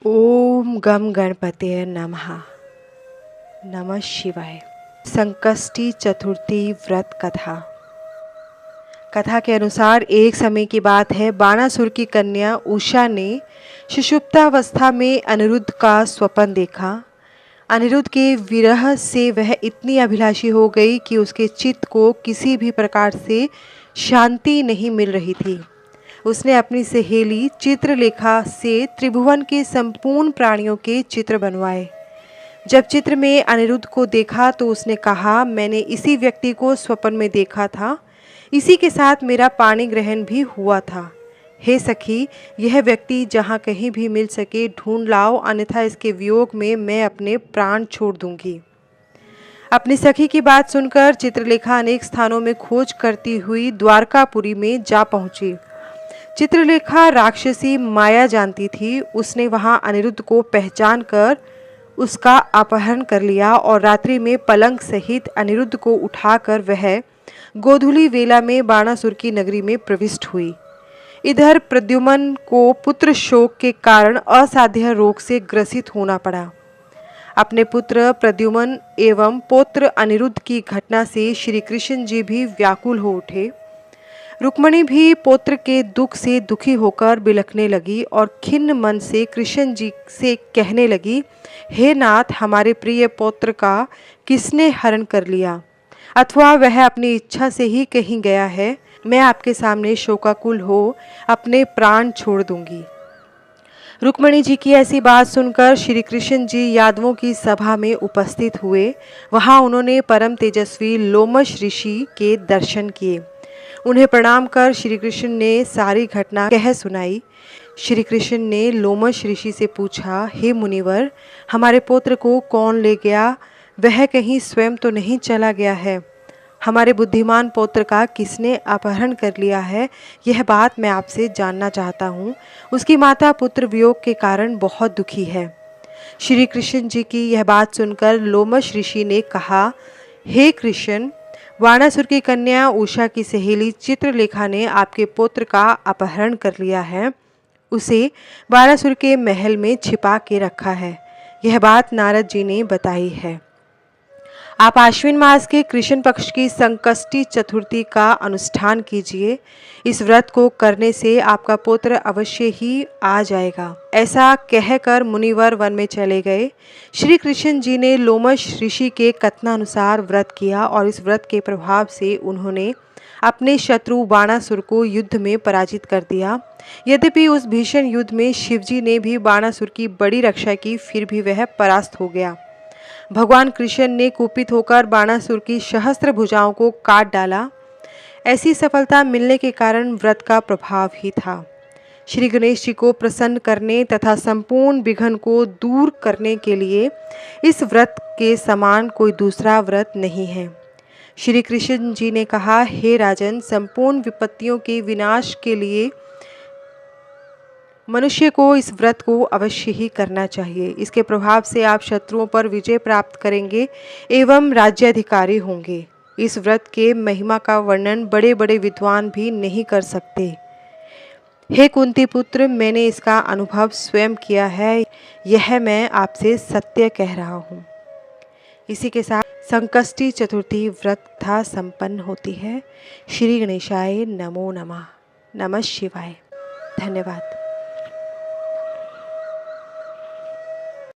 ओम गम गणपतये नमः। नमः शिवाय। संकष्टी चतुर्थी व्रत कथा। कथा के अनुसार एक समय की बात है, बाणासुर की कन्या उषा ने सुषुप्तावस्था में अनिरुद्ध का स्वप्न देखा। अनिरुद्ध के विरह से वह इतनी अभिलाषी हो गई कि उसके चित्त को किसी भी प्रकार से शांति नहीं मिल रही थी। उसने अपनी सहेली चित्रलेखा से त्रिभुवन के संपूर्ण प्राणियों के चित्र बनवाए। जब चित्र में अनिरुद्ध को देखा तो उसने कहा, मैंने इसी व्यक्ति को स्वप्न में देखा था, इसी के साथ मेरा पाणी ग्रहण भी हुआ था। हे सखी, यह व्यक्ति जहाँ कहीं भी मिल सके ढूंढ लाओ, अन्यथा इसके वियोग में मैं अपने प्राण छोड़ दूंगी। अपनी सखी की बात सुनकर चित्रलेखा अनेक स्थानों में खोज करती हुई द्वारकापुरी में जा पहुंची। चित्रलेखा राक्षसी माया जानती थी। उसने वहां अनिरुद्ध को पहचान कर उसका अपहरण कर लिया और रात्रि में पलंग सहित अनिरुद्ध को उठाकर वह गोधूली वेला में बाणासुर की नगरी में प्रविष्ट हुई। इधर प्रद्युम्न को पुत्र शोक के कारण असाध्य रोग से ग्रसित होना पड़ा। अपने पुत्र प्रद्युम्न एवं पौत्र अनिरुद्ध की घटना से श्री कृष्ण जी भी व्याकुल हो उठे। रुक्मणी भी पौत्र के दुख से दुखी होकर बिलखने लगी और खिन्न मन से कृष्ण जी से कहने लगी, हे नाथ, हमारे प्रिय पौत्र का किसने हरण कर लिया, अथवा वह अपनी इच्छा से ही कहीं गया है। मैं आपके सामने शोकाकुल हो अपने प्राण छोड़ दूंगी। रुक्मणी जी की ऐसी बात सुनकर श्री कृष्ण जी यादवों की सभा में उपस्थित हुए। वहां उन्होंने परम तेजस्वी लोमश ऋषि के दर्शन किए। उन्हें प्रणाम कर श्री कृष्ण ने सारी घटना कह सुनाई। श्री कृष्ण ने लोमश ऋषि से पूछा, हे मुनिवर, हमारे पुत्र को कौन ले गया? वह कहीं स्वयं तो नहीं चला गया है? हमारे बुद्धिमान पुत्र का किसने अपहरण कर लिया है? यह बात मैं आपसे जानना चाहता हूँ। उसकी माता पुत्र वियोग के कारण बहुत दुखी है। श्री कृष्ण जी की यह बात सुनकर लोमश ऋषि ने कहा, हे कृष्ण, बाणासुर की कन्या उषा की सहेली चित्रलेखा ने आपके पुत्र का अपहरण कर लिया है। उसे बाणासुर के महल में छिपा के रखा है। यह बात नारद जी ने बताई है। आप आश्विन मास के कृष्ण पक्ष की संकष्टी चतुर्थी का अनुष्ठान कीजिए। इस व्रत को करने से आपका पुत्र अवश्य ही आ जाएगा। ऐसा कहकर मुनिवर वन में चले गए। श्री कृष्ण जी ने लोमश ऋषि के कथनानुसार व्रत किया और इस व्रत के प्रभाव से उन्होंने अपने शत्रु बाणासुर को युद्ध में पराजित कर दिया। यद्यपि उस भीषण युद्ध में शिवजी ने भी बाणासुर की बड़ी रक्षा की, फिर भी वह परास्त हो गया। भगवान कृष्ण ने कुपित होकर बाणासुर की सहस्त्र भुजाओं को काट डाला। ऐसी सफलता मिलने के कारण व्रत का प्रभाव ही था। श्री गणेश जी को प्रसन्न करने तथा संपूर्ण विघ्न को दूर करने के लिए इस व्रत के समान कोई दूसरा व्रत नहीं है। श्री कृष्ण जी ने कहा, हे राजन, संपूर्ण विपत्तियों के विनाश के लिए मनुष्य को इस व्रत को अवश्य ही करना चाहिए। इसके प्रभाव से आप शत्रुओं पर विजय प्राप्त करेंगे एवं राज्याधिकारी होंगे। इस व्रत के महिमा का वर्णन बड़े बड़े विद्वान भी नहीं कर सकते। हे कुंती पुत्र, मैंने इसका अनुभव स्वयं किया है। यह मैं आपसे सत्य कह रहा हूँ। इसी के साथ संकष्टी चतुर्थी व्रत कथा संपन्न होती है। श्री गणेशाय नमो नमः। नमः शिवाय। धन्यवाद।